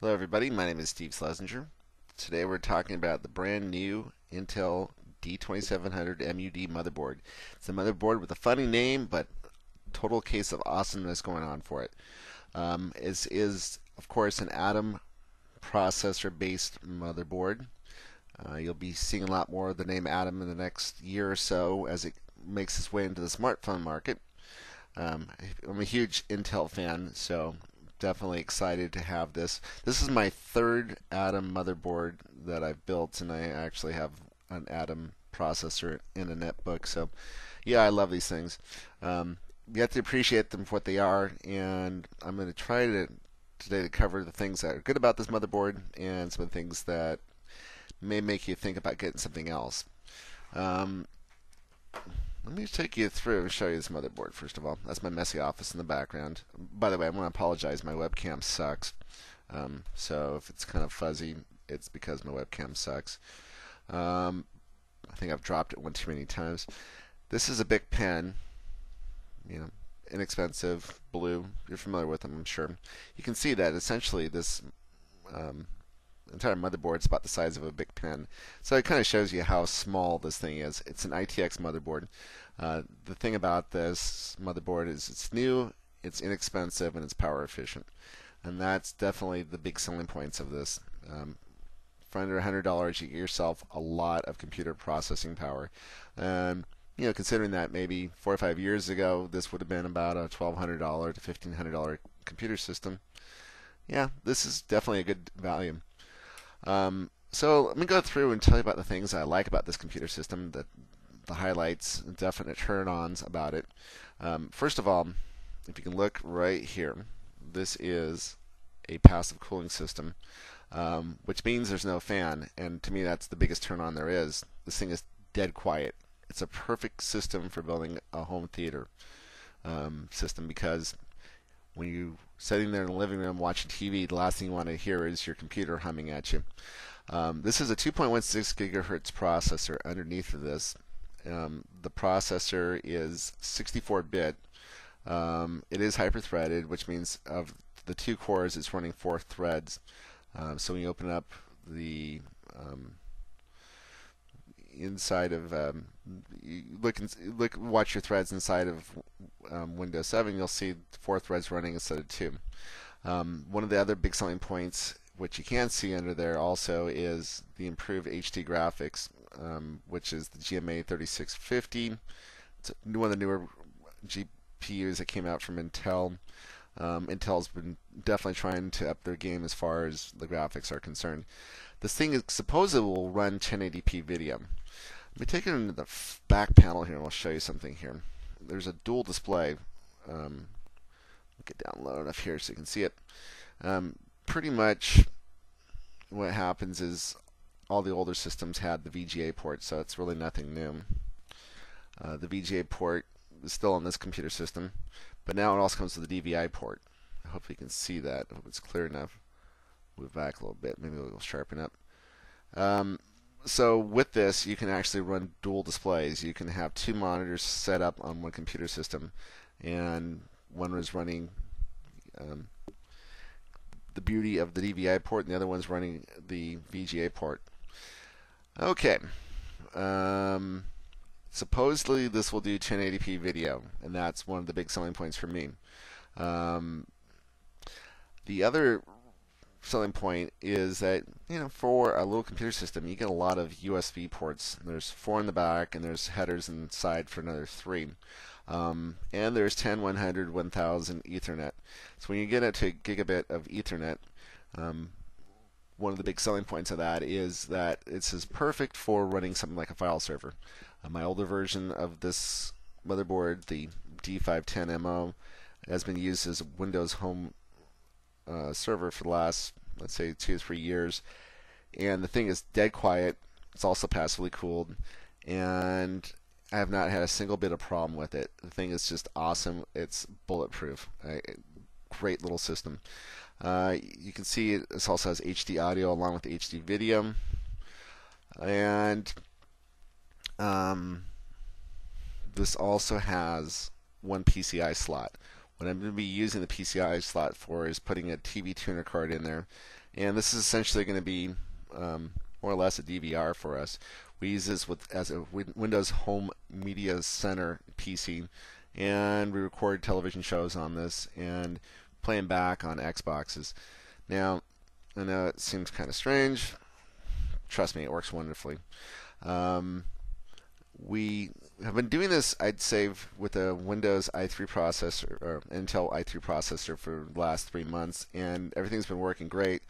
Hello everybody, my name is Steve Schlesinger. Today we're talking about the brand new Intel D2700MUD motherboard. It's a motherboard with a funny name, but total case of awesomeness going on for it. It is, of course, an Atom processor-based motherboard. You'll be seeing a lot more of the name Atom in the next year or so as it makes its way into the smartphone market. I'm a huge Intel fan, so definitely excited to have this. This is my third Atom motherboard that I've built, and I actually have an Atom processor in a netbook. So, yeah, I love these things. You have to appreciate them for what they are, and I'm going to try today to cover the things that are good about this motherboard and some of the things that may make you think about getting something else. Let me take you through and show you this motherboard first of all. That's my messy office in the background. By the way, I want to apologize. My webcam sucks. So if it's kind of fuzzy, it's because my webcam sucks. I think I've dropped it one too many times. This is a Bic pen. Inexpensive, blue. You're familiar with them, I'm sure. You can see that essentially this entire motherboard is about the size of a Bic pen. So it kind of shows you how small this thing is. It's an ITX motherboard. The thing about this motherboard is it's new, it's inexpensive, and it's power efficient. And that's definitely the big selling points of this. For under $100, you get yourself a lot of computer processing power. Considering that maybe 4 or 5 years ago, this would have been about a $1,200 to $1,500 computer system. Yeah, this is definitely a good value. So let me go through and tell you about the things I like about this computer system, the highlights, definite turn-ons about it. First of all, if you can look right here, this is a passive cooling system, which means there's no fan, and to me that's the biggest turn-on there is. This thing is dead quiet. It's a perfect system for building a home theater system, because when you're sitting there in the living room watching TV, the last thing you want to hear is your computer humming at you. This is a 2.16 gigahertz processor underneath of this. The processor is 64-bit. It is hyper-threaded, which means of the 2 cores, it's running 4 threads. So when you open up the inside of watch your threads inside of Windows 7, you'll see 4 threads running instead of 2. One of the other big selling points, which you can see under there also, is the improved HD graphics, which is the GMA 3650. It's one of the newer GPUs that came out from Intel. Intel's been definitely trying to up their game as far as the graphics are concerned. This thing is supposedly will run 1080p video. Let me take it into the back panel here and I'll show you something here. There's a dual display. Get down low enough here so you can see it. Pretty much what happens is all the older systems had the VGA port, so it's really nothing new. The VGA port is still on this computer system, but now it also comes with the DVI port. I hope you can see that. I hope it's clear enough. Move back a little bit. Maybe we'll sharpen up. So with this, you can actually run dual displays. You can have 2 monitors set up on one computer system, and one is running the beauty of the DVI port, and the other one's running the VGA port. Okay. Supposedly this will do 1080p video, and that's one of the big selling points for me. The other selling point is that for a little computer system, you get a lot of USB ports. There's 4 in the back, and there's headers inside for another 3. And there's 10, 100, 1000 Ethernet. So when you get it to gigabit of Ethernet, one of the big selling points of that is that it's as perfect for running something like a file server. My older version of this motherboard, the D2700MUD, has been used as a Windows home server for the last, let's say, 2 or 3 years, and the thing is dead quiet. It's also passively cooled, and I have not had a single bit of problem with it. The thing is just awesome. It's bulletproof. Great little system. You can see this also has HD audio along with HD video, and this also has one PCI slot, What I'm going to be using the PCI slot for is putting a TV tuner card in there, and this is essentially going to be more or less a DVR for us. We use this as a Windows Home Media Center PC, and we record television shows on this and play them back on Xboxes. Now, I know it seems kind of strange. Trust me, it works wonderfully. We have been doing this, I'd say, with a Windows i3 processor or Intel i3 processor for the last 3 months, and everything's been working great,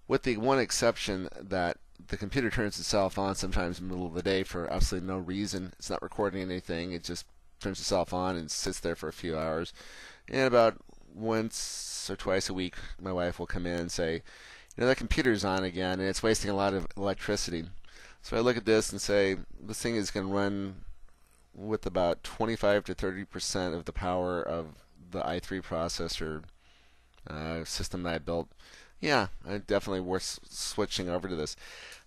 with the one exception that the computer turns itself on sometimes in the middle of the day for absolutely no reason. It's not recording anything. It just turns itself on and sits there for a few hours. And about once or twice a week, my wife will come in and say, that computer's on again, and it's wasting a lot of electricity. So I look at this and say, this thing is going to run with about 25 to 30% of the power of the i3 processor system that I built. Yeah, definitely worth switching over to this.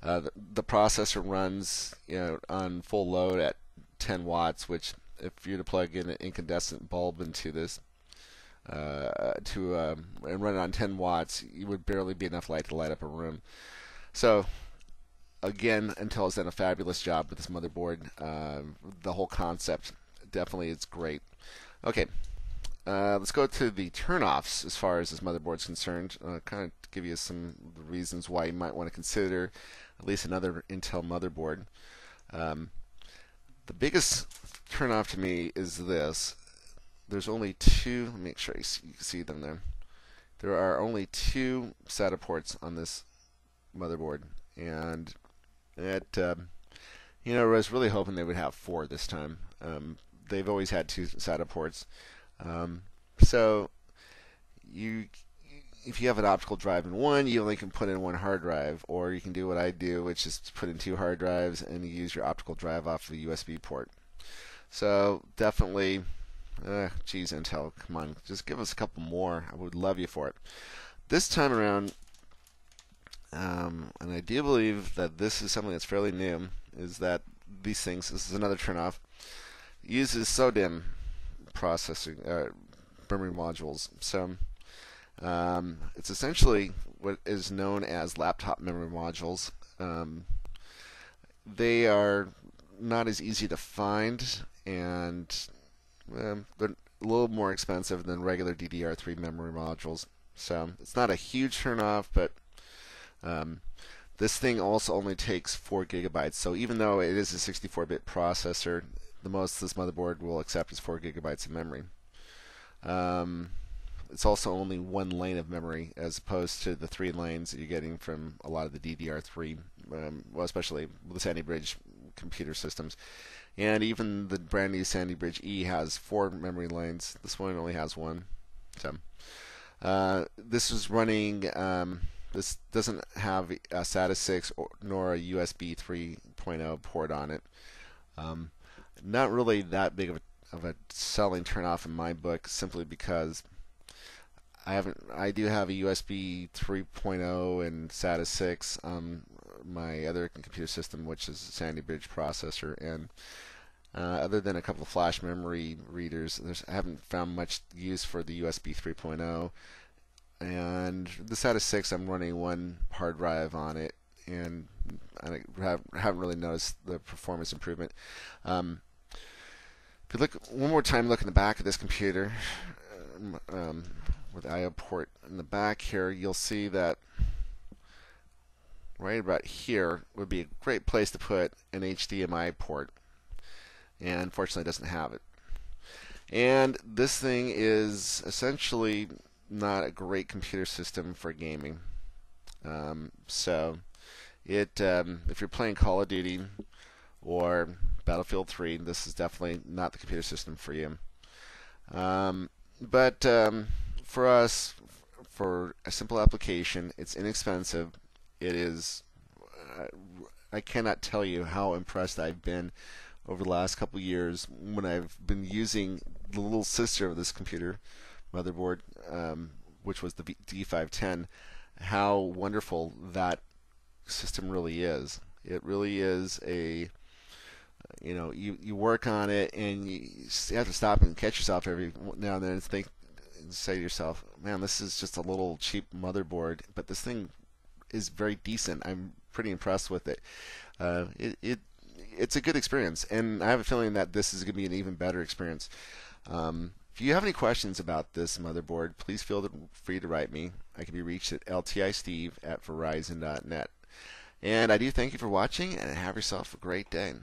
The processor runs on full load at 10 watts, which if you were to plug in an incandescent bulb into this and run it on 10 watts, you would barely be enough light to light up a room. So again, Intel has done a fabulous job with this motherboard. The whole concept definitely is great. Okay, let's go to the turnoffs as far as this motherboard is concerned. Kind of give you some reasons why you might want to consider at least another Intel motherboard. The biggest turnoff to me is this. There's only two. Let me make sure you can see them there. There are only two SATA ports on this motherboard, and I was really hoping they would have 4 this time. They've always had 2 SATA ports. So if you have an optical drive in one, you only can put in 1 hard drive, or you can do what I do, which is put in 2 hard drives and you use your optical drive off the USB port. So definitely, geez, Intel, come on, just give us a couple more. I would love you for it. This time around, and I do believe that this is something that's fairly new, is that this is another turnoff, uses SODIMM processing memory modules. So it's essentially what is known as laptop memory modules. They are not as easy to find, and they're a little more expensive than regular DDR3 memory modules. So it's not a huge turnoff, but this thing also only takes 4 gigabytes. So even though it is a 64-bit processor, the most this motherboard will accept is 4 gigabytes of memory. It's also only 1 lane of memory, as opposed to the 3 lanes that you're getting from a lot of the DDR3, well, especially the Sandy Bridge computer systems. And even the brand new Sandy Bridge E has 4 memory lanes. This one only has 1. So this is running. This doesn't have a SATA 6 nor a USB 3.0 port on it. Not really that big of a selling turnoff in my book, simply because I do have a USB 3.0 and SATA 6 on my other computer system, which is a Sandy Bridge processor, and other than a couple of flash memory readers, I haven't found much use for the USB 3.0. And the SATA 6, I'm running 1 hard drive on it, and I haven't really noticed the performance improvement. If you look one more time, look in the back of this computer with the I/O port in the back here, you'll see that right about here would be a great place to put an HDMI port, and unfortunately it doesn't have it. And this thing is essentially not a great computer system for gaming. So if you're playing Call of Duty or Battlefield 3, this is definitely not the computer system for you. But for us, for a simple application, it's inexpensive. It is. I cannot tell you how impressed I've been over the last couple years when I've been using the little sister of this computer motherboard, which was the D510. How wonderful that system really is. It really is a, you work on it, and you have to stop and catch yourself every now and then and think, and say to yourself, man, this is just a little cheap motherboard, but this thing is very decent. I'm pretty impressed with it. Uh, it, it it's a good experience, and I have a feeling that this is going to be an even better experience. If you have any questions about this motherboard, please feel free to write me. I can be reached at ltisteve@verizon.net. And I do thank you for watching, and have yourself a great day.